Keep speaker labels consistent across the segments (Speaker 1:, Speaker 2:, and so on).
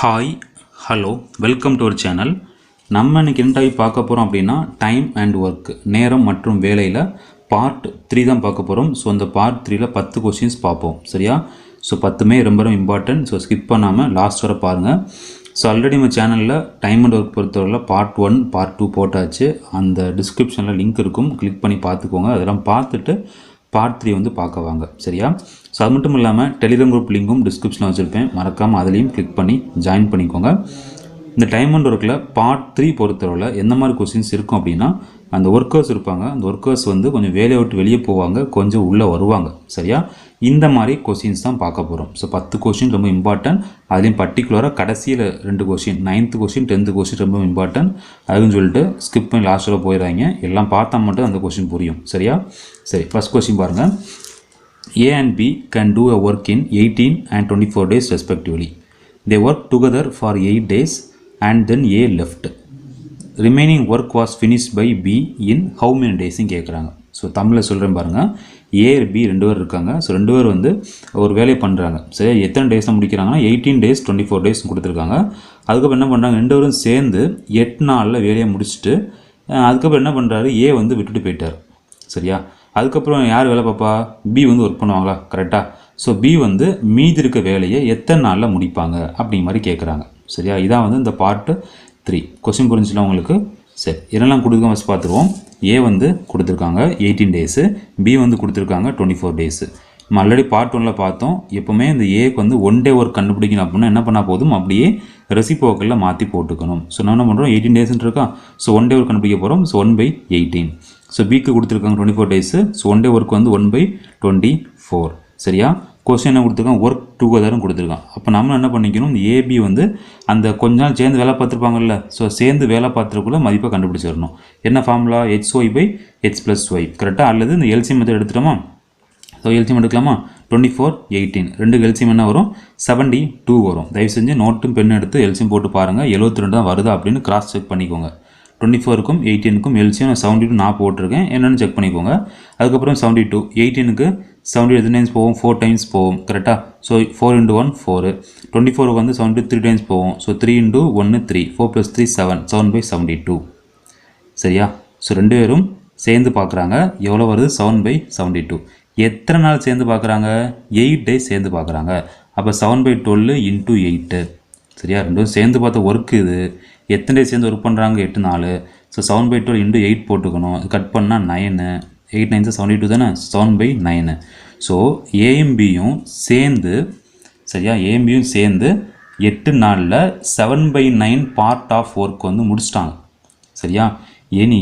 Speaker 1: Hi hello welcome to our channel. நம்ம இன்றைக்கி என்ன டாபிக் பார்க்க போகிறோம் அப்படின்னா டைம் அண்ட் ஒர்க், நேரம் மற்றும் வேலையில் பார்ட் 3 தான் பார்க்க போகிறோம். ஸோ அந்த பார்ட் 3ல் 10 கொஷின்ஸ் பார்ப்போம், சரியா? ஸோ 10மே ரொம்ப இம்பார்ட்டன்ட். ஸோ ஸ்கிப் பண்ணாமல் லாஸ்ட் வரை பாருங்கள். ஸோ ஆல்ரெடி நம்ம சேனலில் டைம் அண்ட் ஒர்க் பொறுத்தவரையில் பார்ட் 1 பார்ட் 2 போட்டாச்சு. அந்த டிஸ்கிரிப்ஷனில் லிங்க் இருக்கும், கிளிக் பண்ணி பார்த்துக்கோங்க. அதெல்லாம் பார்த்துட்டு பார்ட் 3 வந்து பார்க்க வாங்க, சரியா? ஸோ அது மட்டும் இல்லாமல் டெலிகிராம் குரூப் லிங்க்கும் டிஸ்கிரிப்ஷனில் வச்சுருப்பேன், மறக்காமல் அதுலேயும் கிளிக் பண்ணி ஜாயின் பண்ணிக்கோங்க. இந்த டைம் அண்ட் ஒர்க்கில் பார்ட் 3 பொறுத்தவரையில் எந்த மாதிரி கொஸ்டின்ஸ் இருக்கும் அப்படின்னா, அந்த ஒர்க்கர்ஸ் இருப்பாங்க, அந்த ஒர்க்கர்ஸ் வந்து கொஞ்சம் வேலையை விட்டு வெளியே போவாங்க, கொஞ்சம் உள்ளே வருவாங்க, சரியா? இந்த மாதிரி கொஸ்டின்ஸ் தான் பார்க்க போகிறோம். ஸோ 10 கொஸ்டின் ரொம்ப இம்பார்ட்டன்ட். அதுலேயும் பர்டிகுலராக கடைசியில் 2 question, 9th question 10th question ரொம்ப இம்பார்ட்டன்ட். அதுன்னு சொல்லிட்டு ஸ்கிப் பண்ணி லாஸ்ட்டில் போயிடுறாங்க. எல்லாம் பார்த்தா மட்டும் அந்த கொஸ்டின் புரியும், சரியா? சரி, ஃபஸ்ட் கொஸ்டின் பாருங்கள். A and B can do a work in 18 and 24 days respectively. They worked together for 8 days and then A left. Remaining work was finished by B in how many days கேட்குறாங்க. So தமிழில் சொல்கிறேன் பாருங்கள். A B 2 பேர் இருக்காங்க. So 2 பேர் வந்து ஒரு வேலையை பண்ணுறாங்க, சரி? எத்தனை டேஸில் முடிக்கிறாங்கன்னா 18 days 24 days கொடுத்துருக்காங்க. அதுக்கப்புறம் என்ன பண்ணுறாங்க, 2 பேரும் சேர்ந்து 8 நாளில் வேலையை முடிச்சுட்டு அதுக்கப்புறம் என்ன பண்ணுறாரு, A வந்து விட்டுட்டு போயிட்டார், சரியா? அதுக்கப்புறம் யார் வேலை பார்ப்பா? பி வந்து ஒர்க் பண்ணுவாங்களா? கரெக்டாக. ஸோ பி வந்து மீதி இருக்க வேலையை எத்தனை நாளில் முடிப்பாங்க அப்படிங்கிற மாதிரி கேட்குறாங்க, சரியா? இதான் வந்து இந்த பார்ட் 3 கொஸ்டின் புரிஞ்சுலாம் உங்களுக்கு. சரி, என்னெல்லாம் கொடுத்துருக்கோம் ஃபஸ்ட் பார்த்துருவோம். ஏ வந்து கொடுத்துருக்காங்க 18 டேஸு, பி வந்து கொடுத்துருக்காங்க 24 டேஸு. நம்ம ஆல்ரெடி பார்ட் 1ல் பார்த்தோம். எப்போவுமே இந்த ஏக்கு வந்து 1 day ஒர்க் கண்டுபிடிக்கணும் அப்படின்னா என்ன பண்ணால் போதும், அப்படியே ரெசிபோக்கலில் மாற்றி போட்டுக்கணும். ஸோ நான் என்ன பண்ணுறோம், 18 டேஸ்ன்னு இருக்கா. ஸோ 1 day ஒர்க் கண்டுபிடிக்க போகிறோம். ஸோ 1/18. ஸோ பிக்கு கொடுத்துருக்காங்க 24 டேஸு. ஸோ 1 day ஒர்க் வந்து 1/24, சரியா? கொஸ்டின் என்ன கொடுத்துருக்காங்க, ஒர்க் டுகெதர்னு கொடுத்துருக்கான். அப்போ நம்ம என்ன பண்ணிக்கணும், இந்த ஏபி வந்து அந்த கொஞ்ச நாள் சேர்ந்து வேலை பார்த்துருப்பாங்கல்ல, ஸோ சேர்ந்து வேலை பார்த்துருக்குள்ள மதிப்பை கண்டுபிடிச்சிடணும். என்ன ஃபார்முலா, HY/X+Y, கரெக்டாக? அல்லது இந்த எல்சிஎம் மெத்தட் எடுத்துட்டோமா? ஸோ எல்சிஎம் எடுக்கலாமா? 24 18 2 எல்சிஎம் என்ன வரும், 72 வரும். தயவு செஞ்சு நோட்டும் பென் எடுத்து எல்சிஎம் போட்டு பாருங்கள், 72 தான் வருதா அப்படின்னு கிராஸ் செக் பண்ணிக்கோங்க. 24க்கும் 18க்கும் எல்சிஎம் 72 நான் போட்டிருக்கேன், என்னென்னு செக் பண்ணிக்கோங்க. அதுக்கப்புறம் 72, 18க்கு 70 எத்தனை டைம்ஸ் போகும், 4 டைம்ஸ் போகும், கரெக்டாக? ஸோ 4 × 1 4. 24க்கு வந்து 72 3 டைம்ஸ் போகும். ஸோ 3 × 1 3, 4 + 3 7, 7/72, சரியா? ஸோ 2 பேரும் சேர்ந்து பார்க்குறாங்க. எவ்வளோ வருது, 7/72. எத்தனை நாள் சேர்ந்து பார்க்குறாங்க, 8 days சேர்ந்து பார்க்குறாங்க. அப்போ 7/12 × 8, சரியா? 2 சேர்ந்து பார்த்த ஒர்க் இது. எத்தனை டேஸ் சேர்ந்து ஒர்க் பண்ணுறாங்க, 8 நாள். ஸோ 7/12 × 8 போட்டுக்கணும். கட் பண்ணால் 9, 8 9 72 தானே, 7/9. ஸோ ஏயும் பியும் சேர்ந்து, சரியா? ஏயும் பியும் சேர்ந்து 8 நாளில் 7/9 பார்ட் ஆஃப் ஒர்க் வந்து முடிச்சிட்டாங்க, சரியா? இனி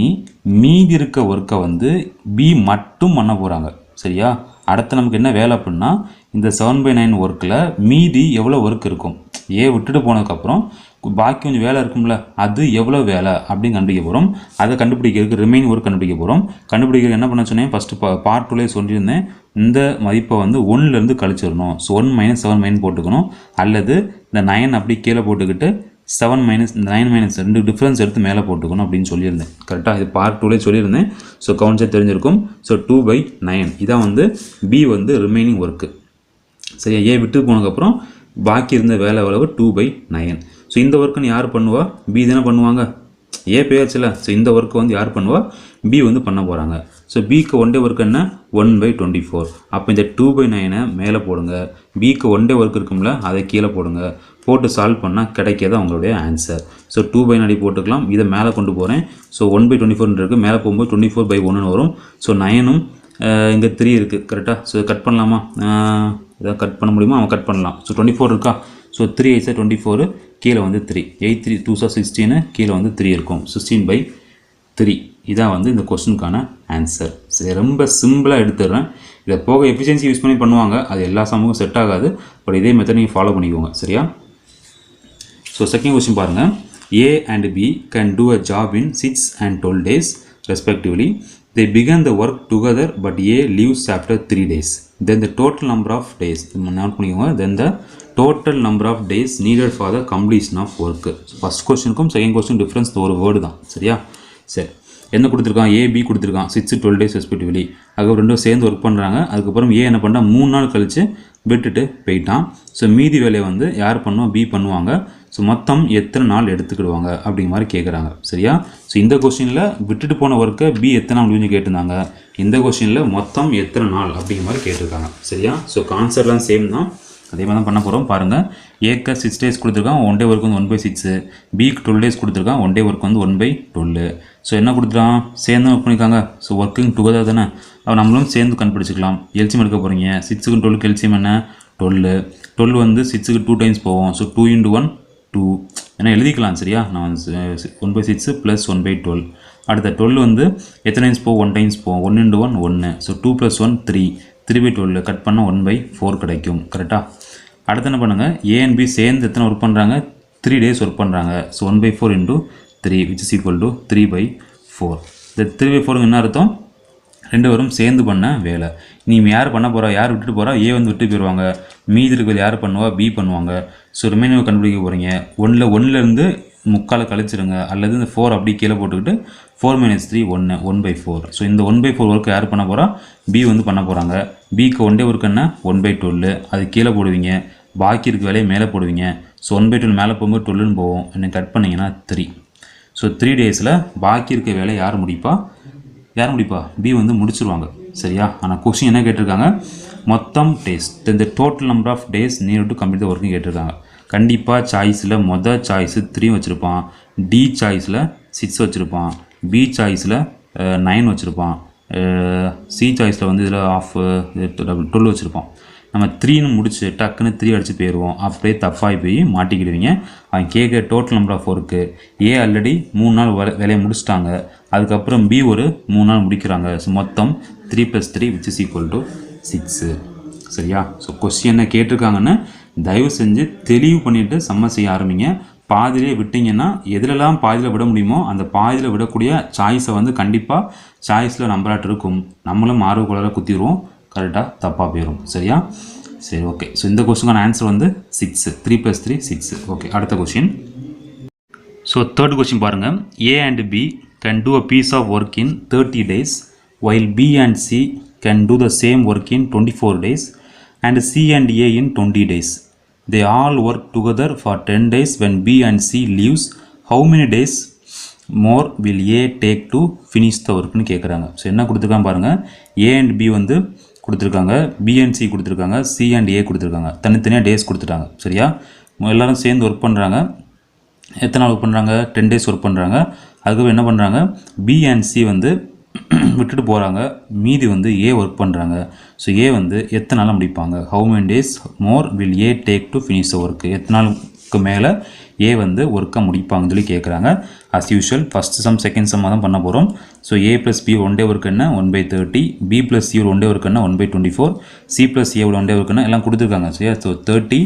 Speaker 1: மீதி இருக்க ஒர்க்கை வந்து பி மட்டும் பண்ண போகிறாங்க, சரியா? அடுத்து நமக்கு என்ன வேலை அப்படின்னா, இந்த 7/9 ஒர்க்கில் மீதி எவ்வளோ ஒர்க் இருக்கும், ஏ விட்டுட்டு போனதுக்கப்புறம் பாக்கி கொஞ்சம் வேலை இருக்கும்ல, அது எவ்வளோ வேலை அப்படின்னு கண்டுபிடிக்க போகிறோம். அதை கண்டுபிடிக்கிறதுக்கு ரிமைனிங் ஒர்க் கண்டுபிடிக்க போகிறோம். கண்டுபிடிக்கிறது என்ன பண்ண சொன்னேன், ஃபஸ்ட்டு பார்ட் 2லேயே சொல்லியிருந்தேன், இந்த மதிப்பை வந்து 1லேருந்து கழிச்சிடணும். ஸோ 1 - 7 போட்டுக்கணும். அல்லது இந்த 9 அப்படி கீழே போட்டுக்கிட்டு 7 - 9 - 2 டிஃப்ரென்ஸ் எடுத்து மேலே போட்டுக்கணும் அப்படின்னு சொல்லியிருந்தேன், கரெக்டாக? இது பார்ட் 2லேயே சொல்லியிருந்தேன். ஸோ கவுன்சே தெரிஞ்சிருக்கும். ஸோ 2/9 இதான் வந்து பி வந்து ரிமைனிங் ஒர்க்கு, சரியா? ஏ விட்டு போனதுக்கப்புறம் பாக்கி இருந்த வேலை அளவு 2/9. ஸோ இந்த ஒர்க்குன்னு யார் பண்ணுவா, பி தானே பண்ணுவாங்க. ஏ பேச்சுல. ஸோ இந்த ஒர்க்கு வந்து யார் பண்ணுவா, பி வந்து பண்ண போகிறாங்க. ஸோ பிக்கு 1 day ஒர்க் என்ன, 1/24. அப்போ இந்த 2/9 மேலே போடுங்க. பிக்கு 1 day ஒர்க் இருக்கும்ல, அதை கீழே போடுங்க. போட்டு சால்வ் பண்ணால் கிடைக்கிது அவங்களுடைய ஆன்சர். ஸோ 2/9 போட்டுக்கலாம். இதை மேலே கொண்டு போகிறேன். ஸோ 1/24 இருக்குது, மேலே போகும்போது 24/1 வரும். ஸோ 9ம் இங்கே 3 இருக்குது, கரெக்டாக? ஸோ கட் பண்ணலாமா, இதை கட் பண்ண முடியுமா, அவன் கட் பண்ணலாம். ஸோ 24 இருக்கா. ஸோ 3 8 24, கீழே வந்து 3, 8 3 2 16, கீழே வந்து 3 இருக்கும். 16/3 இதான் வந்து இந்த கொஸ்டினுக்கான ஆன்சர். சரி, ரொம்ப சிம்பிளாக எடுத்துடுறேன். இதை போக எஃபிஷியன்சி யூஸ் பண்ணி பண்ணுவாங்க, அது எல்லா சமூகம் செட் ஆகாது. பட் இதே மெத்தட் நீங்கள் ஃபாலோ பண்ணிக்கோங்க, சரியா? ஸோ செகண்ட் கொஸ்டின் பாருங்கள். A and B can do a job in 6 and 12 days respectively. They began the work together but A leaves after 3 days. Then the total number of days, note பண்ணிக்கோங்க. Then the total number of days needed for the completion of work. First கொஸ்டினுக்கும் second question difference ஒரு word தான், சரியா? சரி, என்ன கொடுத்துருக்கான், AB கொடுத்துருக்கான் 6 12 days respectively. அதுக்கப்புறம் 2 சேர்ந்து ஒர்க் பண்ணுறாங்க. அதுக்கப்புறம் ஏ என்ன பண்ணால் 3 நாள் கழித்து விட்டுட்டு போயிட்டான். ஸோ மீதி வேலையை வந்து யார் பண்ணுவோம், பி பண்ணுவாங்க. ஸோ மொத்தம் எத்தனை நாள் எடுத்துக்கிடுவாங்க அப்படிங்கிற மாதிரி கேட்குறாங்க. சரியா? ஸோ இந்த கொஸ்டினில் விட்டுட்டு போன ஒர்க்கை பி எத்தனை நாள் முடிஞ்சு கேட்டிருந்தாங்க. இந்த கொஸ்டினில் மொத்தம் எத்தனை நாள் அப்படிங்கிற மாதிரி கேட்டிருக்காங்க. சரியா? ஸோ கான்சர்லாம் சேம் தான், அதே மாதிரி தான் பண்ண போகிறோம். பாருங்கள், ஏக்கு 6 days கொடுத்துருக்கான், 1 day ஒர்க் வந்து 1/6. பிக்கு 12 days கொடுத்துருக்கான், 1 day ஒர்க் வந்து 1/12. ஸோ என்ன கொடுத்துருக்கான், சேர்ந்து ஒர்க் பண்ணியிருக்காங்க. ஸோ ஒர்க்கிங் டுகெதர் தானே, அவன் நம்மளும் சேர்ந்து கண்டுபிடிச்சிக்கலாம். எல்சிஎம் எடுக்க போகிறீங்க. 6க்கு 12க்கு எல்சிஎம் என்ன, 12. 12 வந்து 6க்கு 2 times போவோம். ஸோ 2 × 1 2 ஏன்னா எழுதிக்கலாம். சரியா? நான் 1/6 + 1/12. அடுத்த 12 வந்து எத்தனை டைம்ஸ் போகும், 1 times போவோம். 1 × 1 1. ஸோ 2 + 1 3. 3/12 கட் பண்ணால் 1/4 கிடைக்கும். கரெக்டாக? அடுத்து என்ன பண்ணுங்கள், ஏ அண்ட் பி சேர்ந்து எத்தனை ஒர்க் பண்ணுறாங்க, 3 days ஒர்க் பண்ணுறாங்க. So 1/4 × 3 which is equal to 3/4. இந்த 3/4 என்ன அர்த்தம், 2 பேரும் சேர்ந்து பண்ண வேலை. நீ யார் பண்ண போகிறா, யார் விட்டுட்டு போகிறா, ஏ வந்து விட்டு போயிடுவாங்க. மீதி இருக்கிறது யார் பண்ணுவா, பி பண்ணுவாங்க. ஸோ ரிமைனிங் கண்டுபிடிக்க போகிறீங்க. 1லேருந்து 3/4 கழிச்சிடுங்க, அல்லது இந்த 4 அப்படி கீழே போட்டுக்கிட்டு 4 - 3 1 1/4. ஸோ இந்த 1/4 ஒர்க்கு யார் பண்ண போகிறா, பி வந்து பண்ண போகிறாங்க. பிக்கு 1 day ஒர்க் என்ன, 1/12. அது கீழே போடுவீங்க, பாக்கி இருக்க வேலையை மேலே போடுவீங்க. ஸோ 1/12 மேலே போகும்போது 12ன்னு போவோம். என்ன கட் பண்ணிங்கன்னா 3. ஸோ 3 daysல பாக்கி இருக்க வேலையை யார் முடிப்பா, பி வந்து முடிச்சிருவாங்க. சரியா? ஆனால் கொஸ்டின் என்ன கேட்டிருக்காங்க, மொத்தம் டேஸ் இந்த total number of days need to complete the ஒர்க்கும் கேட்டிருக்காங்க. கண்டிப்பாக சாய்ஸில் மொதல் சாய்ஸு 3 வச்சுருப்பான், டி சாய்ஸில் 6 வச்சுருப்பான், பி சாய்ஸில் 9 வச்சுருப்பான், சி சாய்ஸில் வந்து இதில் 12 வச்சுருப்பான். நம்ம 3ன்னு முடிச்சு டக்குன்னு 3 அடித்து போயிடுவோம். அப்படியே தப்பாகி போய் மாட்டிக்கிடுவீங்க. அவன் கேட்குற total number of work, A already 3 நாள் வேலையை முடிச்சிட்டாங்க. அதுக்கப்புறம் பி ஒரு 3 நாள் முடிக்கிறாங்க. ஸோ மொத்தம் 3 + 3 which is equal to 6. சரியா? ஸோ கொஸ்டின் என்ன கேட்டிருக்காங்கன்னு தயவு செஞ்சு தெளிவு பண்ணிவிட்டு சம்ம செய்ய ஆரம்பிங்க. பாதியிலே விட்டிங்கன்னா எதிலெல்லாம் பாதியில் விட முடியுமோ அந்த பாதியில் விடக்கூடிய சாய்ஸை வந்து கண்டிப்பாக சாய்ஸில் நம்பராட்டு இருக்கும். நம்மளும் ஆர்வக்குள்ளார குத்திடுவோம், கரெக்டாக தப்பாக போயிடும். சரியா? சரி, ஓகே. ஸோ இந்த கொஸ்டினுக்கான ஆன்சர் வந்து 6. 3 + 3 6. ஓகே, அடுத்த கொஸ்டின். ஸோ தேர்ட் கொஸ்டின் பாருங்கள். A and B can do a piece of work in 30 days while B and C can do the same work in 24 days and C and A in 20 days. They all work together for 10 days. When B and C leaves, how many days more will A take to finish the work னு கேட்குறாங்க. So என்ன கொடுத்துருக்காங்க பாருங்கள். A and B வந்து கொடுத்துருக்காங்க, B and C கொடுத்துருக்காங்க, C and ஏ கொடுத்துருக்காங்க. தனித்தனியாக டேஸ் கொடுத்துட்டாங்க. சரியா? எல்லோரும் சேர்ந்து ஒர்க் பண்ணுறாங்க. எத்தனை நாள் ஒர்க் பண்ணுறாங்க, 10 days ஒர்க் பண்ணுறாங்க. அதுக்கப்புறம் என்ன பண்ணுறாங்க, பி அண்ட் சி வந்து விட்டுட்டு போகிறாங்க, மீதி வந்து ஏ ஒர்க் பண்ணுறாங்க. ஸோ ஏ வந்து எத்தனை நாள் முடிப்பாங்க, how many days more will A take to finish the work, எத்தனை நாளுக்கு மேலே ஏ வந்து ஒர்க்கை முடிப்பாங்கன்னு சொல்லி கேட்குறாங்க. As usual first sum second சம்மாக தான் பண்ண போகிறோம். So A + B 1 day work என்ன 1/30, பி + சி 1 day ஒர்க் என்ன 1/24, சி + ஏ 1 day ஒர்க் என்ன எல்லாம் கொடுத்துருக்காங்க. சரியா? ஸோ 30,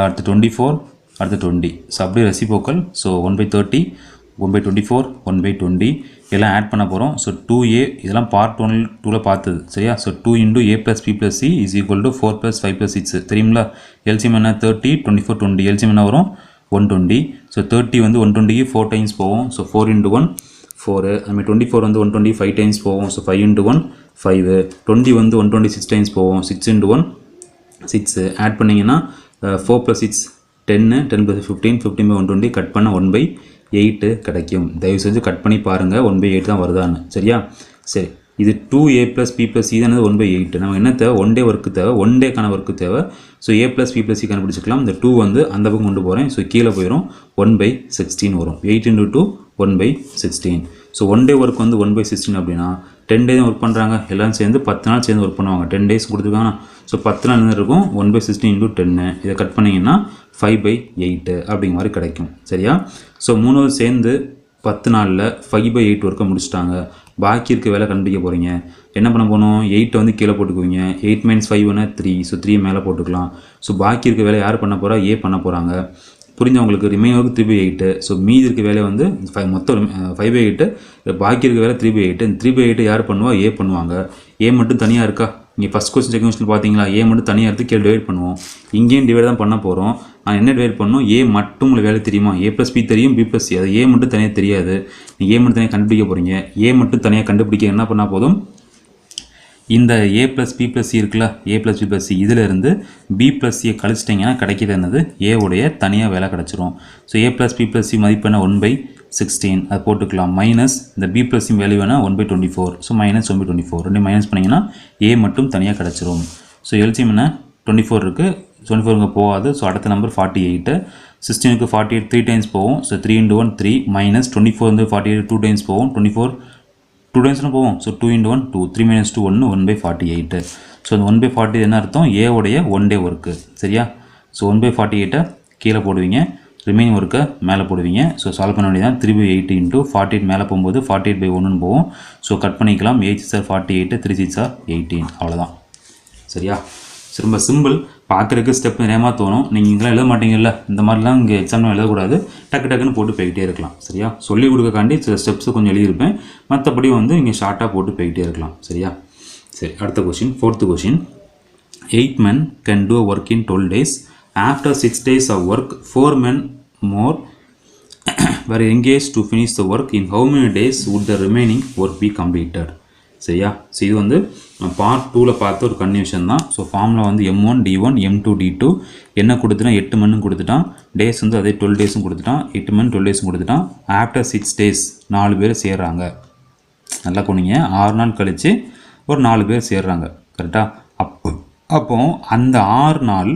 Speaker 1: அடுத்து 24, அடுத்து 20. ஸோ அப்படியே ரெசிபோக்கல். ஸோ 1/30, 1/24, 1/20 எல்லாம் ஆட் பண்ண போகிறோம். ஸோ 2a இதெல்லாம் பார்ட் 1-2 பார்த்தது. சரியா? So 2 × a + b + c is equal to 4 + 5 + 6. தெரியுங்களா? எல்சிஎம் என்ன 30, 24, 20. எல்சிஎம் என்ன வரும் 120. ஸோ 30 வந்து 120க்கு 4 times போவோம். ஸோ 4 × 1 4. அதுமாதிரி 24 வந்து 120 5 times போவோம். ஸோ 5 × 1 5. 20 வந்து 120 6 times போவோம். 6 × 1 6. ஆட் பண்ணிங்கன்னா 4 + 6 10, 10 + 15, 15/120 கட் பண்ண 1/8 கிடைக்கும். தயவு செஞ்சு கட் பண்ணி பாருங்கள் 1/8 தான் வருதான்னு. சரியா? சரி, இது 2a + b + c தான் 1/8. நம்ம என்ன தேவை, 1 day ஒர்க்கு தேவை, 1 dayக்கான ஒர்க்கு தேவை. So a + b + c கண்டுபிடிச்சிக்கலாம். இந்த 2 வந்து அந்த பக்கம் கொண்டு போகிறேன். ஸோ கீழே போயிடும், 1/16 வரும். 8 × 2 1/16. ஸோ 1 day ஒர்க் வந்து 1/16 அப்படின்னா 10 days ஒர்க் பண்ணுறாங்க. எல்லாம் சேர்ந்து 10 நாள் சேர்ந்து ஒர்க் பண்ணுவாங்க. 10 days கொடுத்துருக்காங்கன்னா ஸோ 10 நாள் என்ன இருக்கும், 1/16 × 10. இதை கட் பண்ணிங்கன்னா 5/8 அப்படிங்கிற மாதிரி கிடைக்கும். சரியா? ஸோ 3 சேர்ந்து 10 நாளில் 5/8 ஒர்க்கை முடிச்சிட்டாங்க. பாக்கி இருக்க வேலை கண்டுபிடிக்க போகிறீங்க. என்ன பண்ண போகணும், 8 வந்து கீழே போட்டுக்குவீங்க. 8 - 5 என்ன 3. ஸோ 3 மேலே போட்டுக்கலாம். ஸோ பாக்கி இருக்க வேலை யார் பண்ண போகிறா, ஏ பண்ண போகிறாங்க. புரிஞ்சவங்களுக்கு ரிமைனருக்கு 3/8. ஸோ மீதி இருக்க வேலை வந்து மொத்தம் 5/8. பாக்கி இருக்க வேலை 3/8. இந்த 3/8 யார் பண்ணுவா, ஏ பண்ணுவாங்க. ஏ மட்டும் தனியாக இருக்கா, இங்கே ஃபஸ்ட் கொஸ்டின் செகண்ட் கொஸ்டின் பார்த்தீங்களா, ஏ மட்டும் தனியாக எடுத்து கீழே டிவைட் பண்ணுவோம். இங்கேயும் டிவைட் தான் பண்ண போகிறோம். நான் என்ன டிவைட் பண்ணணும், ஏ மட்டும் உங்களுக்கு வேலை தெரியுமா, a + b தெரியும், b + c. அது ஏ மட்டும் தனியாக தெரியாது. நீங்கள் ஏ மட்டும் தனியாக கண்டுபிடிக்க போகிறீங்க. ஏ மட்டும் தனியாக கண்டுபிடிக்க என்ன பண்ணால் போதும், இந்த a + b + c இருக்குல்ல a + b + c இதிலிருந்து b + c கழிச்சிட்டிங்கன்னா கிடைக்கிறது என்னது a உடைய தனியாக வேலை கிடச்சிரும். ஸோ a + b + c மதிப்பு என்ன 1/16 அது போட்டுக்கலாம். மைனஸ் இந்த b + c வேல்யூ வேணால் 1/24. ஸோ மைனஸ் 1/24 ரெண்டு மைனஸ் பண்ணிங்கன்னா a மட்டும் தனியாக கிடச்சிரும். ஸோ எல்சிஎம் என்ன 24 இருக்குது. 24 இங்கே போகாது. ஸோ அடுத்த நம்பர் 48. 16க்கு 48 3 டைம்ஸ் போகும். ஸோ 3 × 1 3 மைனஸ் 24 வந்து 48 2 டைம்ஸ் போகும். 24 2 டைம்ஸ்னு போகும். ஸோ 2 × 1 2 3 - 2 1 1/48. ஸோ அந்த 1/48 என்ன அர்த்தம் a உடைய 1 டே ஒர்க்கு. சரியா? ஸோ 1/48 கீழே போடுவீங்க, ரிமைனிங் ஒர்க்கை மேலே போடுவீங்க. ஸோ சால்வ் பண்ண வேண்டியதான். 3/8 × 48 மேலே போகும்போது 48/1 போகும். ஸோ கட் பண்ணிக்கலாம். 8 6 48 3 6 18 அவ்வளோதான். சரியா? ரொம்ப சிம்பிள். பார்க்குறதுக்கு ஸ்டெப் நிறையமாக தோணும். நீங்கள் இங்கெல்லாம் எழுத மாட்டீங்கல்ல, இந்த மாதிரிலாம் இங்கே எக்ஸாம்லாம் எழுதக்கூடாது. டக்குன்னு போட்டு போய்கிட்டே இருக்கலாம். சரியா? சொல்லிக் கொடுக்கக்காண்டி சில ஸ்டெப்ஸு கொஞ்சம் எழுதியிருப்பேன். மற்றபடி வந்து இங்கே ஷார்ட்டாக போட்டு போய்கிட்டே இருக்கலாம். சரியா? சரி, அடுத்த question 4th question. 8 men can do a work in 12 days. After 6 days of work, 4 men more were engaged to finish the work. In how many days would the remaining work be completed? சரியா? So இது வந்து part 2ல் பார்த்த ஒரு confusion தான். So ஃபார்மில் வந்து M1 D1 M2 D2 என்ன கொடுத்துட்டான் 8 மணின்னு கொடுத்துட்டான். டேஸ் வந்து அதே 12 டேஸும் கொடுத்துட்டான். 8 மணி 12 டேஸும் கொடுத்துட்டான். ஆஃப்டர் 6 days 4 பேர் சேர்றாங்க. நல்லா கொண்டீங்க. 6 நாள் கழித்து ஒரு 4 பேர் சேர்றாங்க. கரெக்டாக? அப்போ அந்த 6 நாள்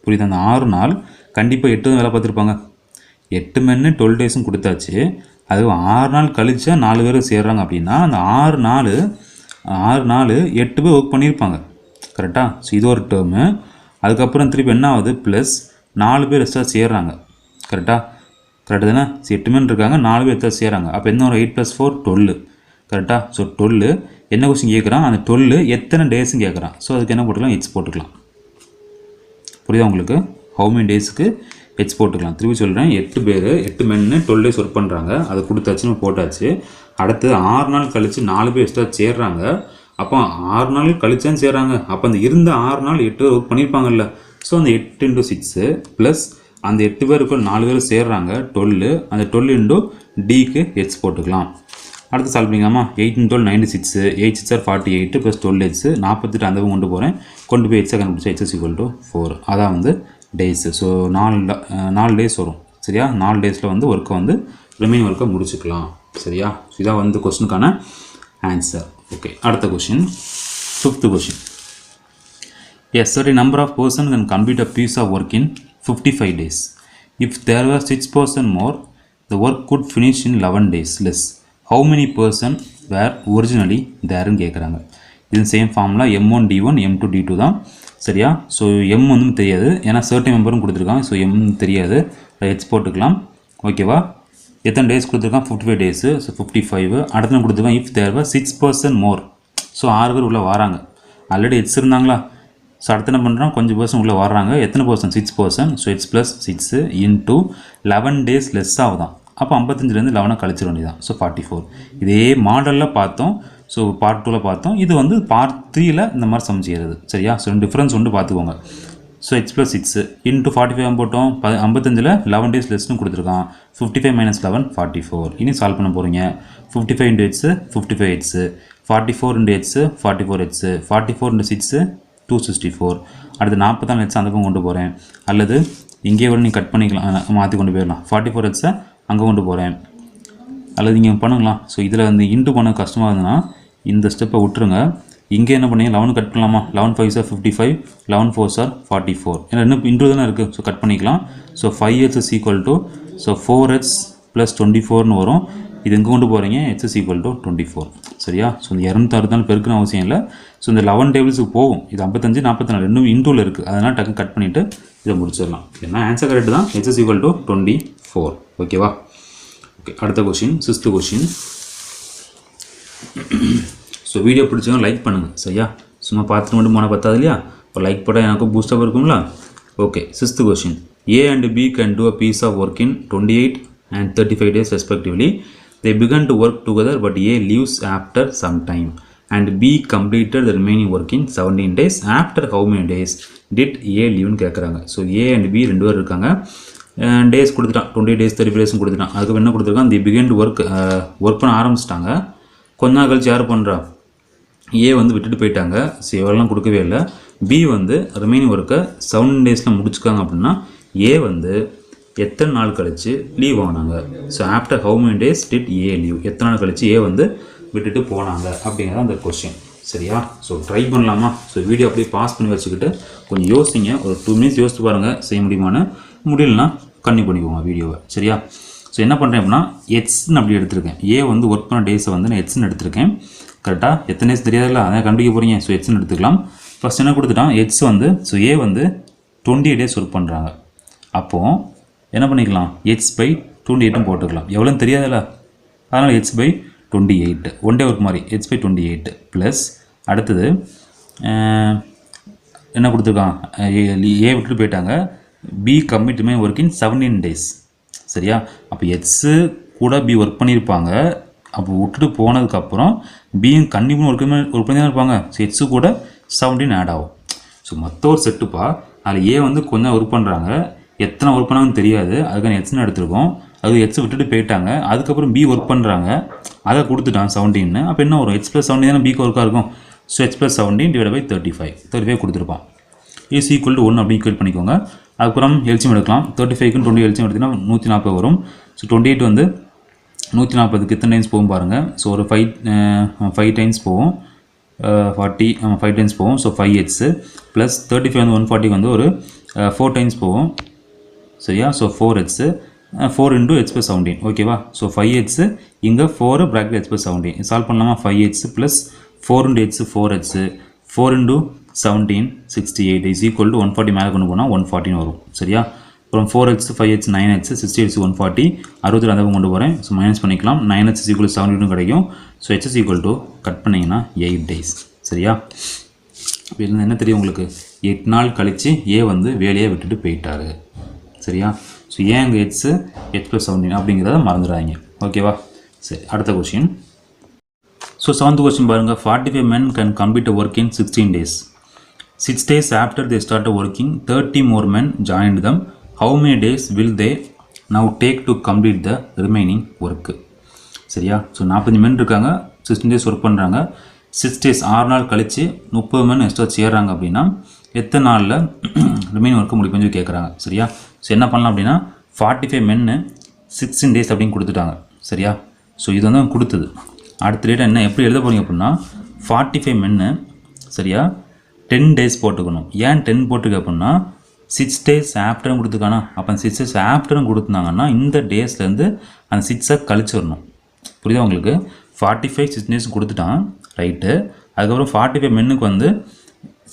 Speaker 1: புரியுது, அந்த 6 நாள் கண்டிப்பாக 8 வேலை பார்த்துருப்பாங்க. 8 மணி 12 டேஸும் கொடுத்தாச்சு. அது 6 நாள் கழிச்சா 4 பேர் சேர்றாங்க அப்படின்னா அந்த 6 நாள் 8 பேர் ஒர்க் பண்ணியிருப்பாங்க. கரெக்டாக? ஸோ இது ஒரு டேர்மு. அதுக்கப்புறம் திருப்பி என்ன ஆகுது ப்ளஸ் 4 பேர் எக்ஸ்ட்ரா சேர்றாங்க. கரெக்டு தானே? 8 மணி இருக்காங்க, 4 பேர் எக்ஸ்ட்ரா சேர்றாங்க. அப்போ என்ன ஒரு 8 + 4 12. கரெக்டாக? ஸோ 12 என்ன கொஸ்டின் கேட்குறான், அந்த 12 எத்தனை டேஸும் கேட்குறான். ஸோ அதுக்கு என்ன போட்டுக்கலாம், எக்ஸ் போட்டுக்கலாம். புரியுதா உங்களுக்கு? ஹவு மெனி டேஸுக்கு எக்ஸ் போட்டுக்கலாம். திருப்பி சொல்கிறேன், 8 பேர் 8 மென்னு 12 டேஸ் ஒர்க் பண்ணுறாங்க. அதை கொடுத்தாச்சுன்னு போட்டாச்சு. அடுத்து 6 நாள் கழித்து 4 பேர் எக்ஸ்ட்ரா சேர்றாங்க. அப்போ 6 நாள் கழிச்சான்னு சேர்றாங்க. அப்போ அந்த இருந்த 6 நாள் 8 பேர் ஒர்க் பண்ணியிருப்பாங்கல்ல. ஸோ அந்த 8 × 6 ப்ளஸ் அந்த 8 பேருக்கு 4 பேர் சேர்றாங்க 12. அந்த 12 × டிக்கு எக்ஸ் போட்டுக்கலாம். அடுத்து சால்வ் பண்ணிக்கலாமா? 8 × 12 96 8 6 48 ப்ளஸ் 12 எக்ஸ் 48 அந்த கொண்டு போகிறேன். கொண்டு போய் எக்ஸை கண்டுபிடிச்சா எக்ஸ் = 4. அதான் வந்து டேஸு. ஸோ 4 டேஸ் வரும். சரியா? 4 டேஸில் வந்து ஒர்க்கை வந்து ரிமைனிங் ஒர்க்கை முடிச்சுக்கலாம். சரியா? ஸோ இதான் வந்து கொஸ்டினுக்கான ஆன்சர். ஓகே, அடுத்த question 5th question. A certain number of persons can complete a piece of work in 55 days. If there were 6 persons more, the work could finish in 11 days less. How many persons were originally there? கேட்குறாங்க. இது same formula M1 D1 M2 D2 தான். சரியா? So M வந்து தெரியாது, ஏன்னா certain மெம்பரும் கொடுத்துருக்காங்க. So M தெரியாது, X போட்டுக்கலாம். ஓகேவா? எத்தனை டேஸ் கொடுத்துருக்கான், 55 டேஸு. ஸோ 55. அடுத்த கொடுத்துருக்கான் if there were 6 persons more. So 6 பேர் உள்ளே வராங்க. ஆல்ரெடி எக்ஸ் இருந்தாங்களா? ஸோ அடுத்து என்ன பண்ணுறோம், கொஞ்சம் பர்சன் உள்ளே வர்றாங்க. எத்தனை person, 6 persons. So x + 6 × 11 days less ஆகுதான். அப்போ 55லேருந்து 11 கழிச்சிட வேண்டியதான். ஸோ 44. இதே மாடலில் பார்த்தோம். ஸோ பார்ட் 2ல் பார்த்தோம். இது வந்து பார்ட் 3ல் இந்த மாதிரி சம் செய்கிறது. சரியா? ஸோ டிஃப்ரென்ஸ் ஒன்று பார்த்துக்கோங்க. ஸோ எக்ஸ் + 6 × 45 போட்டோம். 55ல் 11 டேஸ் லெஸ்னு கொடுத்துருக்கான். 55 - 11 44. இனி சால்வ் பண்ண போகிறீங்க. 55 × x 55 x 44 × x 44 x 44 × 6 264. அடுத்து 44 x அந்த பக்கம் கொண்டு போகிறேன். அல்லது இங்கே கூட நீ கட் பண்ணிக்கலாம், மாற்றி கொண்டு போயிடலாம். 44 x அங்கே கொண்டு போகிறேன். அல்லது இங்கே பண்ணுங்களா. ஸோ இதில் வந்து இன்ட்டு பண்ண கஷ்டமாக இருந்ததுன்னா இந்த ஸ்டெப்பை விட்டுருங்க. இங்கே என்ன பண்ணீங்க, 11 கட் பண்ணலாமா? 11 5 are 55 11 4 are 44. ஏன்னா இன்னும் இன்ட்டு தானே இருக்குது. ஸோ கட் பண்ணிக்கலாம். ஸோ 5x = ஸோ 4x + 24னு வரும். இது எங்கே கொண்டு போகிறீங்க, x = 24. சரியா? ஸோ இந்த 260 பெருக்குன்னு அவசியம் இல்லை. ஸோ இந்த 11 டேபிள்ஸுக்கு போகும். இது 55 44 ரெண்டும் இன்டூவில் இருக்குது. அதனால் டக்கு கட் பண்ணிவிட்டு இதை முடிச்சிடலாம். ஏன்னா ஆன்சர் கரெக்டு தான். x = 24. ஓகேவா? ஓகே, அடுத்த question 6th question. So video பிடிச்சவங்க லைக் பண்ணுங்கள். சரியா? சும்மா பார்த்துட்டு மட்டும் போனால் பத்தாது இல்லையா? இப்போ லைக் போட்டால் எனக்கும் பூஸ்டப் இருக்குங்களா? Okay, 6th question. A and B can do a piece of work in 28 and 35 days respectively. They began to work together but A leaves after some time and B completed the remaining work in 17 days. After how many days did A leave கேட்குறாங்க. So A and B 2 பேர் இருக்காங்க. Days கொடுத்துட்டான். 20 days 35 days கொடுத்துட்டான். அதுக்கு என்ன கொடுத்துருக்கான், தி begin to work பண்ண ஆரம்பிச்சிட்டாங்க. கொஞ்ச நாள் கழிச்சு யார் பண்ணுறா, ஏ வந்து விட்டுட்டு போயிட்டாங்க, ஸோ எவ்வளோலாம் கொடுக்கவே இல்லை. பி வந்து ரிமைனிங் ஒர்க்கை 7 டேஸில் முடிச்சுக்காங்க அப்படின்னா ஏ வந்து எத்தனை நாள் கழித்து லீவ் ஆனாங்க. So after how many days did A leave, எத்தனை நாள் கழித்து ஏ வந்து விட்டுட்டு போனாங்க அப்படிங்கிறது அந்த கொஸ்டின். சரியா? ஸோ ட்ரை பண்ணலாமா? ஸோ வீடியோ அப்படியே பாஸ் பண்ணி வச்சுக்கிட்டு கொஞ்சம் யோசிங்க, ஒரு 2 மினிட்ஸ் யோசித்து பாருங்கள் செய்ய முடியுமான்னு. முடியலன்னா கன்டினியூ பண்ணிக்கோங்க வீடியோவை. சரியா? ஸோ என்ன பண்ணுறேன் அப்படின்னா எக்ஸ்ன்னு அப்படி எடுத்திருக்கேன். ஏ வந்து ஒர்க் பண்ண டேஸை வந்து நான் எக்ஸ்ன்னு எடுத்திருக்கேன். கரெக்டாக எத்தனை டேஸ் தெரியாதுல்ல, அதான் கண்டுபிடிக்க போகிறீங்க. ஸோ எக்ஸ்ன்னு எடுத்துக்கலாம். ஃபஸ்ட் என்ன கொடுத்துட்டான், எக்ஸ் வந்து, ஸோ ஏ வந்து 28 டேஸ் ஒர்க் பண்ணுறாங்க. அப்போது என்ன பண்ணிக்கலாம், எக்ஸ் பை 28 போட்டுக்கலாம். எவ்வளோன்னு தெரியாதுல்ல, அதனால் x by 28 one day work மாதிரி எக்ஸ் பை 28 ப்ளஸ் அடுத்தது என்ன கொடுத்துருக்கான், ஏ விட்டுட்டு போயிட்டாங்க. B commit my work in 17 days. சரியா? அப்போ எக்ஸு கூட பி ஒர்க் பண்ணியிருப்பாங்க. அப்போ விட்டுட்டு போனதுக்கப்புறம் பியும் கண்டிப்பாக ஒர்க் பண்ணி தான் இருப்பாங்க. ஸோ எக்ஸு கூட 17 ஆட் ஆகும். ஸோ மற்ற ஒரு செட்டுப்பா, அதில் ஏ வந்து கொஞ்சம் ஒர்க் பண்ணுறாங்க, எத்தனை ஒர்க் பண்ணாங்கன்னு தெரியாது, அதுக்கான எக்ஸ்ன்னு எடுத்துருக்கோம். அது எக்ஸ் விட்டுட்டு போயிட்டாங்க. அதுக்கப்புறம் பி ஒர்க் பண்ணுறாங்க, அதை கொடுத்துட்டான் 17. அப்போ என்ன வரும், எக்ஸ் ப்ளஸ் 17 தானே பிக்கு ஒர்க்காக இருக்கும். So x plus 17 divide by 35 கொடுத்துருப்பான். இஸ் ஈக்குவல் டு 1 அப்படின்னு ஈக்குவல் பண்ணிக்கோங்க. அதுக்கப்புறம் எல்சியம் எடுக்கலாம். 35க்கு 20 எல்சியம் எடுத்திங்கன்னா 140 வரும். ஸோ 28 வந்து 140க்கு எத்தனை டைம்ஸ் போகும் பாருங்கள். ஸோ ஒரு 5 டைம்ஸ் போகும். 5 டைம்ஸ் போகும். ஸோ 5x ப்ளஸ் 35 வந்து 140 வந்து ஒரு 4 டைம்ஸ் போகும். சரியா? So 4x 4 into x plus 17. ஓகேவா? ஸோ 5x இங்கே 4 ப்ராக்கெட் x ப்ளஸ் 17 சால்வ் பண்ணலாமா. 5x plus 4 into x 4x 4 into 17 68 is equal to 140 மேலே கொண்டு போனால் 140 வரும். சரியா? அப்புறம் 4x 5x 9x 68 140 62 அந்த கொண்டு போகிறேன். ஸோ மைனஸ் பண்ணிக்கலாம். 9x இஸ் ஈக்குவல் 72 கிடைக்கும். So h is equal to cut பண்ணிங்கன்னா 8 டேஸ். சரியா? இப்போ இருந்து என்ன தெரியும் உங்களுக்கு, 8 நாள் கழித்து ஏ வந்து வேலையை விட்டுட்டு போயிட்டாரு. சரியா? ஸோ ஏன் அங்கே எக்ஸு h ப்ளஸ் 17 அப்படிங்கிறத மறந்துடாதீங்க. ஓகேவா? சரி, அடுத்த கொஸ்டின். ஸோ 7th கொஸ்டின் பாருங்கள். 45 men can complete a work in 16 days. 6 days after they started working, 30 more men joined them. How many days will they now take to complete the remaining work? சரியா? So 45 men இருக்காங்க, 16 days work பண்ணுறாங்க. 6 days 6 நாள் கழித்து 30 men extra சேர்றாங்க அப்படின்னா எத்தனை நாளில் remaining work முடிப்பேன்னு சொல்லி கேட்குறாங்க. சரியா? ஸோ என்ன பண்ணலாம் அப்படின்னா 45 men 16 days அப்படின்னு கொடுத்துட்டாங்க. சரியா? ஸோ இது வந்து கொடுத்தது. அடுத்த டேட்டா என்ன எப்படி எழுத போகிறீங்க அப்படின்னா 45 men சரியா 10 days போட்டுக்கணும். ஏன் 10 போட்டுக்க அப்படின்னா 6 days ஆஃப்டரும் கொடுத்துக்கானா. அப்போ 6 days ஆஃப்டரும் கொடுத்துருந்தாங்கன்னா இந்த டேஸ்லேருந்து அந்த 6 கழிச்சிடணும். புரியுதா உங்களுக்கு? 45 6 days கொடுத்துட்டான், ரைட்டு. அதுக்கப்புறம் 45 மென்னுக்கு வந்து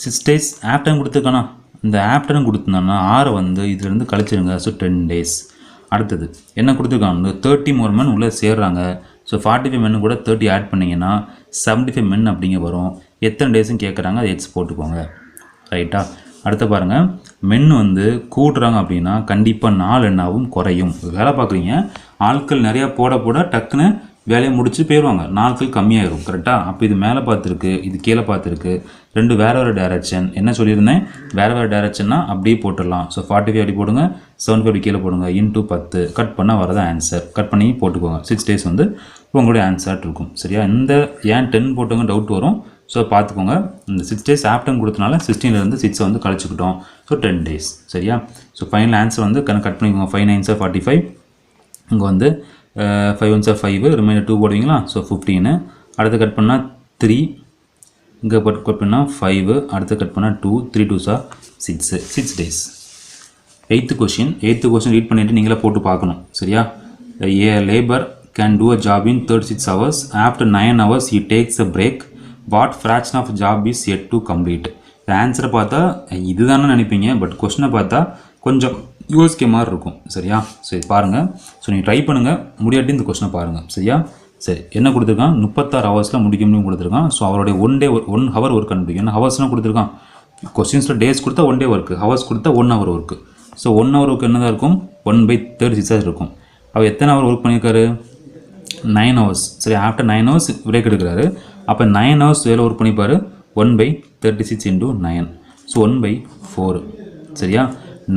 Speaker 1: 6 days ஆஃப்டரும் கொடுத்துருக்கானா. இந்த ஆஃப்டரும் கொடுத்துருந்தாங்கன்னா 6 வந்து இதுலேருந்து கழிச்சிருங்க. So 10 days. அடுத்தது என்ன கொடுத்துருக்காங்க, 30 more men உள்ளே சேர்றாங்க. ஸோ 45 men கூட 30 ஆட் பண்ணிங்கன்னா 75 men அப்படிங்க வரும். எத்தனை டேஸும் கேட்குறாங்க, அது எக்ஸ் போட்டுக்கோங்க. ரைட்டா? அடுத்து பாருங்கள், மென் வந்து கூட்டுறாங்க அப்படின்னா கண்டிப்பாக நாள் என்னாவும் குறையும். வேலை பார்க்குறீங்க, ஆட்கள் நிறையா போட போட டக்குன்னு வேலையை முடிச்சு போயிடுவாங்க, நாட்கள் கம்மியாயிரும். கரெக்டாக? அப்போ இது மேலே பார்த்துருக்கு, இது கீழே பார்த்துருக்கு, ரெண்டு வேறு டைரக்ஷன். என்ன சொல்லியிருந்தேன், வேறு டைரக்ஷன்னா அப்படியே போட்டுடலாம். ஸோ 45 அப்படி போடுங்க, 75 அப்படி கீழே போடுங்க, இன்ட்டு 10 கட் பண்ணால் வரதான் ஆன்சர். கட் பண்ணி போட்டுக்கோங்க. 6 days வந்து உங்களுடைய ஆன்சர் இருக்கும். சரியா? இந்த ஏன் 10 போட்டவங்க டவுட் வரும். ஸோ பார்த்துக்கோங்க, இந்த 6 days ஆஃப்டர் கொடுத்தனால 16லேருந்து 6 வந்து கழிச்சுக்கிட்டோம். So 10 days. சரியா? ஸோ ஃபைனல் ஆன்சர் வந்து கட் பண்ணிக்கோங்க. 5 9s 45, இங்கே வந்து 5 1s 5, ரிமைண்டர் 2 போடுவீங்களா. ஸோ 15. அடுத்து கட் பண்ணால் 3, இங்கே கட் பண்ணால் 5, அடுத்து கட் பண்ணால் 2, 3 2s 6 days. 8th question read பண்ணிவிட்டு நீங்களே போட்டு பார்க்கணும். சரியா? ஏ labour can do a job in 36 hours. After 9 hours he takes a break. What fraction of job is yet to complete? இந்த ஆன்சரை பார்த்தா இதுதானே நினைப்பீங்க, பட் கொஸ்டினை பார்த்தா கொஞ்சம் யோசிக்க மாதிரி இருக்கும். சரியா? சரி பாருங்கள். ஸோ நீங்கள் ட்ரை பண்ணுங்கள், முடியாட்டி இந்த கொஸ்டினை பாருங்கள். சரியா? சரி, என்ன கொடுத்துருக்கான், 36 ஹவர்ஸில் முடிக்க முடியும் கொடுத்துருக்கான். ஸோ அவருடைய 1 hour ஒர்க் கண்டுபிடிக்கும். என்ன ஹவர்ஸ்னால் கொடுத்துருக்கான், கொஸ்டின்ஸில் டேஸ் கொடுத்தா 1 day ஒர்க்கு, ஹவர்ஸ் கொடுத்தா 1 hour work. So 1 hour work என்ன தான் இருக்கும், 1/36 இருக்கும். அவர் எத்தனை ஹவர் ஒர்க் பண்ணியிருக்காரு, 9 hours. சரி, ஆஃப்டர் 9 hours பிரேக் எடுக்கிறாரு. அப்போ 9 hours வேலை ஒர்க் பண்ணிப்பார். 1/36 × 9. ஸோ 1/4. சரியா?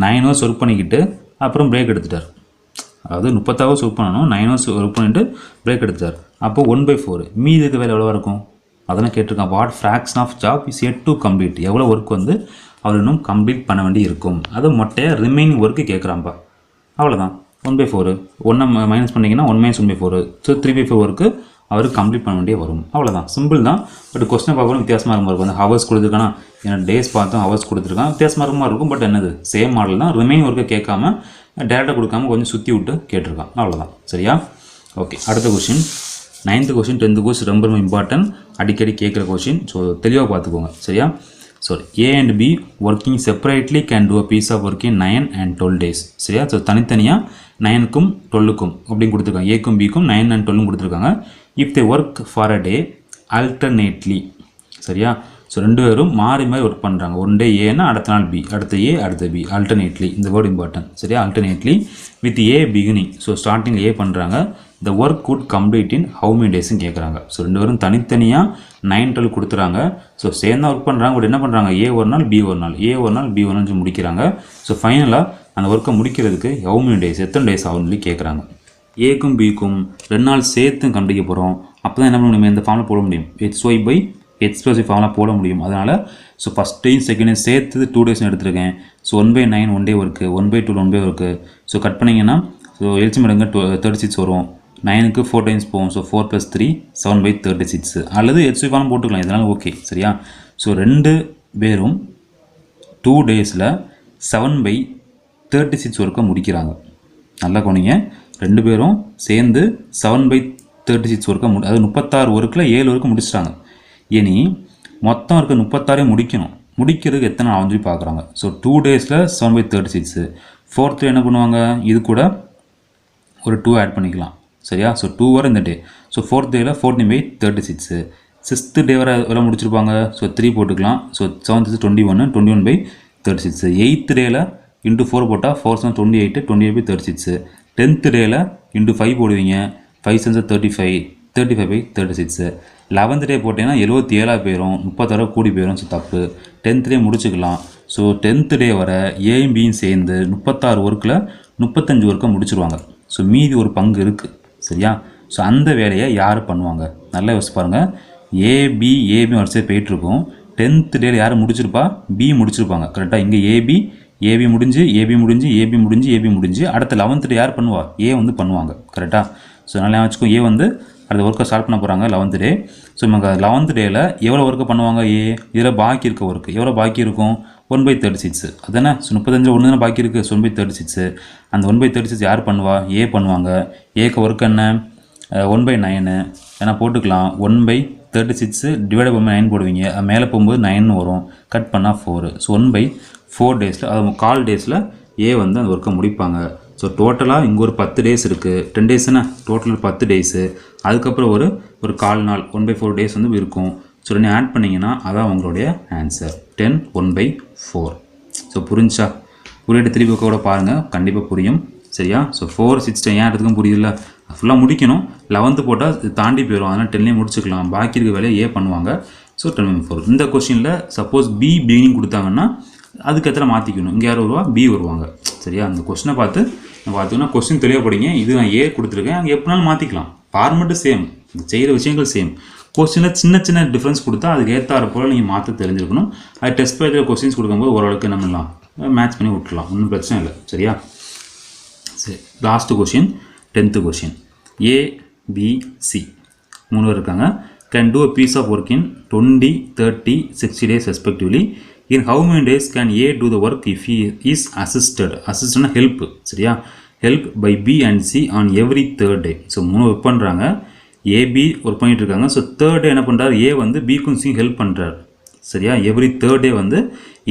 Speaker 1: 9 hours ஒர்க் பண்ணிக்கிட்டு அப்புறம் பிரேக் எடுத்துட்டார். அதாவது 30 hours ஒர்க் பண்ணணும், 9 hours ஒர்க் பண்ணிவிட்டு பிரேக் எடுத்துட்டார். அப்போ 1/4. மீதி இருக்க வேலை எவ்வளோ இருக்கும், அதெல்லாம் கேட்டிருக்கான். What fraction of job is yet to complete, எவ்வளோ ஒர்க் வந்து அவர் இன்னும் கம்ப்ளீட் பண்ண வேண்டி இருக்கும். அது மொட்டையாக ரிமைனிங் ஒர்க்கு கேட்குறான்ப்பா. அவ்வளோதான். 1/4 ஒன்றை மைனஸ் பண்ணிங்கன்னா 1 - 1/4, ஸோ 3/4 ஒர்க்கு அவர் கம்ப்ளீட் பண்ண வேண்டிய வரும். அவ்வளோதான், சிம்பிள் தான். பட் கொஸ்டினை பார்க்கணும் வித்தியாசமாக இருக்கும். அந்த ஹவர்ஸ் கொடுத்துருக்கானா, ஏன்னா டேஸ் பார்த்தோம், ஹவர்ஸ் கொடுத்துருக்கான், வித்தியாசமாக இருக்கும். பட் என்னது சேம் மாடல் தான். ரிமைனிங் ஒர்க்கை கேட்காம டேரெக்டாக கொடுக்காம கொஞ்சம் சுற்றி விட்டு கேட்டிருக்கான். அவ்வளோதான். சரியா? ஓகே, அடுத்த question 9th question 10th question ரொம்ப ரொம்ப இம்பார்ட்டன்ட், அடிக்கடி கேட்குற கொஸ்டின். ஸோ தெளிவாக பார்த்துக்கோங்க. சரியா? So A and B working separately can do a piece of work in 9 and 12 days. சரியா? ஸோ தனித்தனியாக 9க்கும் 12க்கும் அப்படின்னு கொடுத்துருக்காங்க. Aக்கும் Bக்கும் 9 and 12 கொடுத்துருக்காங்க. If they work for a day alternately. சரியா? ஸோ ரெண்டு பேரும் மாறி மாறி ஒர்க் பண்ணுறாங்க. ஒன் டே ஏன்னா அடுத்த நாள் பி, அடுத்த ஏ அடுத்த பி, ஆல்டர்னேட்லி. இந்த வேர்டு இம்பார்ட்டன்ட். சரியா? Alternately with A beginning. So starting A பண்ணுறாங்க. The work could complete in how many டேஸ்ன்னு கேட்குறாங்க. ஸோ ரெண்டு பேரும் தனித்தனியாக 9 12 கொடுத்துறாங்க. ஸோ சேர்ந்து ஒர்க் பண்ணுறாங்க. பட் என்ன பண்ணுறாங்க, ஏ ஒரு நாள் பி ஒரு நாள், ஏ ஒரு நாள் பி ஒரு நாள் முடிக்கிறாங்க. ஸோ ஃபைனலாக அந்த ஒர்க்கை முடிக்கிறதுக்கு ஹவு மெனி டேஸ், எத்தனை டேஸ் ஆகும்னு சொல்லி கேட்குறாங்க. ஏக்கும் பிக்கும் 2 நாள் சேர்த்து கண்டுபிடிக்க போகிறோம். அப்போ தான் என்ன பண்ண முடியும், இந்த ஃபார்மில் போட முடியும். HY/X+Y ஃபார்மில் போட முடியும். அதனால் ஸோ ஃபஸ்ட்டையும் செகண்டையும் சேர்த்து 2 days எடுத்துருக்கேன். So 1/9 1 day work, 1/2 1 day work. So cut பண்ணிங்கன்னா ஸோ எல்சிஎம் எடுங்க 36 வரும். 9க்கு 4 times போகும். ஸோ 4 + 3 7/36. அல்லது HY ஃபார்ம் போட்டுக்கலாம், இதனால் ஓகே. சரியா? ஸோ ரெண்டு பேரும் 2 daysல 7/36 ஒர்க்கை முடிக்கிறாங்க. நல்லா கவனிங்க, ரெண்டு பேரும் சேர்ந்து 7/36 ஒர்க்கை அது 36 ஒர்க்கில் 7 ஒர்க்கு முடிச்சிட்டாங்க. இனி மொத்தம் இருக்க 36 முடிக்கணும். முடிக்கிறதுக்கு எத்தனை ஆகும்னு சொல்லி பார்க்குறாங்க. ஸோ 2 daysல 7/36. 4th என்ன பண்ணுவாங்க, இது கூட ஒரு 2 ஆட் பண்ணிக்கலாம். சரியா? ஸோ 2 வர இந்த டே. ஸோ 4th டேயில் 14/36. 6th டே வர எவ்வளோ முடிச்சிருப்பாங்க. ஸோ 3 போட்டுக்கலாம். So 7th 21 21/36. 8th டேயில் இன்ட்டு 4 போட்டால் 4 7 28 28/36. 10th டேயில் இன்ட்டு 5 போடுவீங்க. 5 7 35 35/36. 11th டே போட்டீங்கன்னா 77 போயிடும், 36 கூடி போயிடும். ஸோ தப்பு. 10th டே முடிச்சுக்கலாம். ஸோ 10th டே வர ஏயும் பியும் சேர்ந்து 36 ஒர்க்கில் 35 ஒர்க்கை முடிச்சிருவாங்க. ஸோ மீதி ஒரு பங்கு இருக்குது. சரியா? ஸோ அந்த வேலையை யார் பண்ணுவாங்க, நல்லா யோசிச்சு பாருங்கள். ஏபி வரிசையாக போயிட்டுருக்கும். 10th டேயில் யார் முடிச்சிருப்பா, பி முடிச்சிருப்பாங்க. கரெக்டாக இங்கே ஏபி முடிஞ்சு அடுத்த 11th டே யார் பண்ணுவா, ஏ வந்து பண்ணுவாங்க. கரெக்டாக? ஸோ நல்லா வச்சுக்கோ, ஏ வந்து அடுத்த ஒர்க்கை ஸ்டார்ட் பண்ண போகிறாங்க 11th டே. ஸோ இவங்க 11th டேயில் எவ்வளோ ஒர்க்கு பண்ணுவாங்க, ஏ இதில் பாக்கி இருக்க ஒர்க்கு எவ்வளோ பாக்கி இருக்கும், 1/36. அதுதானே? ஸோ 35 ஒன்று தானே பாக்கி இருக்குது. ஸோ 1/36. அந்த 1/36 யார் பண்ணுவா, ஏ பண்ணுவாங்க. ஏக்கு ஒர்க் என்ன, 1/9. ஏன்னா போட்டுக்கலாம். 1/36 டிவைட் பண்ணி 9 போடுவீங்க. மேலே போகும்போது 9 வரும். கட் பண்ணால் 4. ஸோ 1/4 டேஸில், அது 1/4 டேஸில் ஏ வந்து அந்த ஒர்க்கை முடிப்பாங்க. ஸோ டோட்டலாக இங்கே ஒரு 10 days இருக்குது. 10 daysனா டோட்டல் 10 days. அதுக்கப்புறம் ஒரு 1/4 நாள் 1/4 days வந்து இருக்கும். ஸோ ரெண்டு ஆட் பண்ணிங்கன்னா அதான் உங்களுடைய ஆன்சர் 10 1/4. ஸோ புரிஞ்சா? புரியிட்டு திருப்பி கூட பாருங்கள், கண்டிப்பாக புரியும். சரியா? ஸோ 4 6 10 ஏன் எடுத்துக்கும் புரியுதுல்ல, ஃபுல்லாக முடிக்கணும். 11th போட்டால் தாண்டி போயிடும். அதனால் 10லேயே முடிச்சுக்கலாம். பாக்கி இருக்க வேலையை ஏ பண்ணுவாங்க. ஸோ 10/4. இந்த கொஸ்டினில் சப்போஸ் பி பிகினிங் கொடுத்தாங்கன்னா அதுக்கு எத்தனை மாற்றிக்கணும், இங்கே யார் வருவா, பி வருவாங்க. சரியா? அந்த கொஸ்டினை பார்த்தீங்கன்னா கொஸ்டின் தெளிவாக படிங்க. இது நான் ஏ கொடுத்துருக்கேன், அங்கே எப்படினாலும் மாற்றிக்கலாம். ஃபார்மெட்டு சேம், செய்கிற விஷயங்கள் சேம். கொஸ்டினில் சின்ன சின்ன டிஃப்ரென்ஸ் கொடுத்தா அதுக்கு ஏற்றாற போல் நீங்கள் மாற்ற தெரிஞ்சிருக்கணும். அது டெஸ்ட் பேஜில் கொஸ்டின்ஸ் கொடுக்கும்போது ஓரளவுக்கு என்ன பண்ணலாம், மேட்ச் பண்ணி விட்டுலாம். ஒன்றும் பிரச்சனை இல்லை. சரியா? சரி, last question 10th question. ABC 3 பேர் இருக்காங்க. Can do a piece of work in 20 30 60 days respectively. In how many days can A do the work if he is assisted? Assisted help. சரியா? help by B and C on every 3rd day. So 3 work பண்ணுறாங்க. AB work பண்ணிட்டு இருக்காங்க. So 3rd day என்ன பண்ணுறாரு, ஏ வந்து பிக்கும் சிக்கும் help பண்ணுறாரு. சரியா? எவ்ரி 3rd day வந்து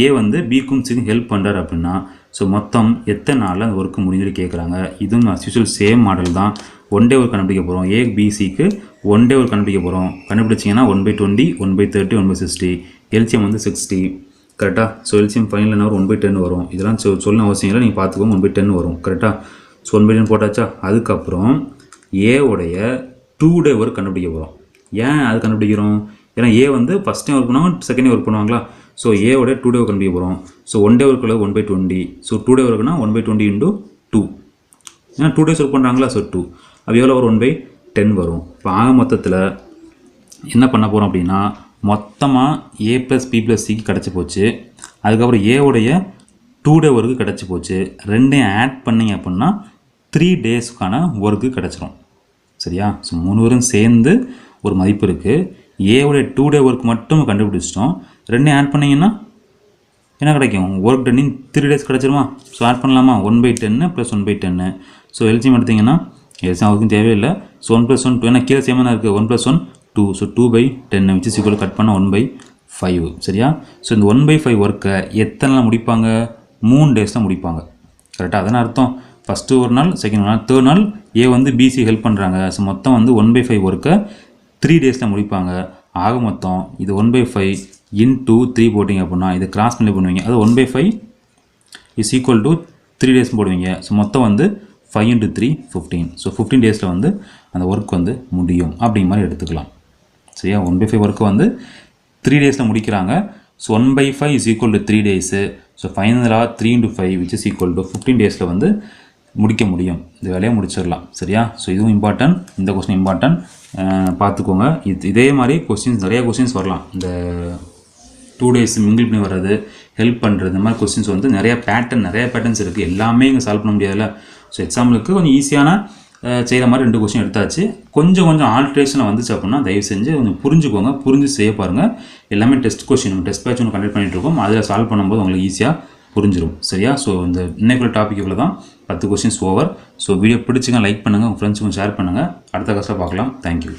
Speaker 1: ஏ வந்து பிக்கும் சிக்கும் ஹெல்ப் பண்ணுறாரு அப்படின்னா ஸோ மொத்தம் எத்தனை நாளில் அந்த ஒர்க்கு முடிஞ்சுட்டு கேட்குறாங்க. இதுவும் அஸ்யூஷுவல் சேம் மாடல் தான். 1 day ஒர்க் கண்டுபிடிக்க போகிறோம். ஏ பிசிக்கு 1 day ஒர்க் கண்டுபிடிக்க போகிறோம். கண்டுபிடிச்சிங்கன்னா 1/20 1/30 1/60. எல்சிஎம் வந்து 60. கரெக்டாக? ஸோ எல்சிஎம் ஃபைனல் என்ன வரும், 1/10 வரும். இதெல்லாம் சொல்லணும் அவசியம் இல்லை, நீங்கள் பார்த்துக்கோங்க. 1/10 வரும். கரெக்டாக? ஸோ 1/10 போட்டாச்சா? அதுக்கப்புறம் ஏவுடைய 2 day ஒர்க் கண்டுபிடிக்க போகிறோம். ஏன் அது கண்டுபிடிக்கிறோம், ஏன்னா ஏ வந்து ஃபஸ்ட் டே ஒர்க் பண்ணுவாங்க, செகண்ட் டே ஒர்க் பண்ணுவாங்களா. ஸோ ஏவோட 2 day ஒர்க் கண்டுபிடிக்க போகிறோம். ஸோ 1 day ஒர்க்கில் 1/20. So 2 day ஒர்க்குனா 1/20 × 2. ஏன்னா 2 days ஒர்க் பண்ணுறாங்களா. ஸோ 2 அது எவ்வளோ வரும், 1/10 வரும். இப்போ ஆக மொத்தத்தில் என்ன பண்ண போகிறோம் அப்படின்னா மொத்தமாக a + b + cக்கு கிடச்சி போச்சு. அதுக்கப்புறம் ஏவுடைய 2 டே ஒர்க்கு கிடச்சி போச்சு. ரெண்டையும் ஆட் பண்ணிங்க அப்படின்னா 3 டேஸ்க்கான ஒர்க்கு கிடச்சிரும். சரியா? ஸோ 3 பேரும் சேர்ந்து ஒரு மதிப்பு இருக்குது. ஏவுடைய 2 டே ஒர்க் மட்டும் கண்டுபிடிச்சிட்டோம். ரெண்டையும் ஆட் பண்ணிங்கன்னா என்ன கிடைக்கும்? ஒர்க் டன் இன் 3 டேஸ் கிடச்சிருமா? ஸோ ஆட் பண்ணலாமா? 1/10 + 1/10. ஸோ எல்சிஎம் எடுத்திங்கன்னா எல்சிஎம் அவருக்கும் தேவையில்லை. ஸோ 1 + 1 2, ஏன்னா கீழே சேமாக தான் இருக்குது. 1 + 1 2. So 2/10 which is equal cut பண்ண 1/5. சரியா? ஸோ இந்த 1/5 ஒர்க்கை எத்தனை நாள் முடிப்பாங்க? 3 டேஸில் முடிப்பாங்க. கரெக்டாக? அதனால் அர்த்தம் ஃபஸ்ட்டு ஒரு நாள், செகண்ட் நாள், தேர்ட் நாள் ஏ வந்து பிசி ஹெல்ப் பண்ணுறாங்க. ஸோ மொத்தம் வந்து 1/5 ஒர்க்கை 3 டேஸில் முடிப்பாங்க. ஆக மொத்தம் இது 1/5 into 3 போட்டிங்க அப்படின்னா இது கிராஸ் பண்ணி பண்ணுவீங்க. அது 1/5 is equal to 3 டேஸ் போடுவீங்க. ஸோ மொத்தம் வந்து 5 into 3 15. ஸோ 15 டேஸில் வந்து அந்த ஒர்க் வந்து முடியும் அப்படிங்கிற மாதிரி எடுத்துக்கலாம். சரியா? 1/5 ஒர்க்கை வந்து 3 டேஸில் முடிக்கிறாங்க. So 1/5 is equal to 3 days. So ஃபைனலாக 3 into 5 which is equal to 15 டேஸில் வந்து முடிக்க முடியும். இந்த வேலையை முடிச்சிடலாம். சரியா? ஸோ இதுவும் இம்பார்ட்டன்ட், இந்த கொஸ்டின் இம்பார்ட்டன்ட், பார்த்துக்கோங்க. இதே மாதிரி கொஸ்டின்ஸ் நிறையா கொஸ்டின்ஸ் வரலாம். இந்த 2 டேஸ் மிங்கிள் பண்ணி வர்றது, ஹெல்ப் பண்ணுறது, இந்த மாதிரி கொஸ்டின்ஸ் வந்து நிறையா பேட்டர்ன்ஸ் இருக்குது. எல்லாமே இங்கே சால்வ் பண்ண முடியாதுல்ல. ஸோ எக்ஸாம்பிளுக்கு கொஞ்சம் ஈஸியான செய்கிற மாதிரி 2 கொஸ்டின் எடுத்தாச்சு. கொஞ்சம் ஆல்ட்ரேஷனில் வந்துச்சு அப்படின்னா தயவு செஞ்சு கொஞ்சம் புரிஞ்சுக்கோங்க, புரிஞ்சு செய்ய பாருங்கள். எல்லாமே டெஸ்ட் கொஸ்டின், டெஸ்ட் பேட்ச் ஒன்று கண்டக்ட் பண்ணிகிட்ருக்கோம். அதில் சால்வ் பண்ணும்போது உங்களுக்கு ஈஸியாக புரிஞ்சிடும். சரியா? ஸோ இந்த இன்னைக்குள்ள டாபிக் இவ்வளோ தான். 10 கொஸ்டின்ஸ் ஓவர். ஸோ வீடியோ பிடிச்சிங்க லைக் பண்ணுங்கள், உங்கள் ஃப்ரெண்ட்ஸுக்கும் ஷேர் பண்ணுங்கள். அடுத்த கிளாஸில் பார்க்கலாம். தேங்க்யூ.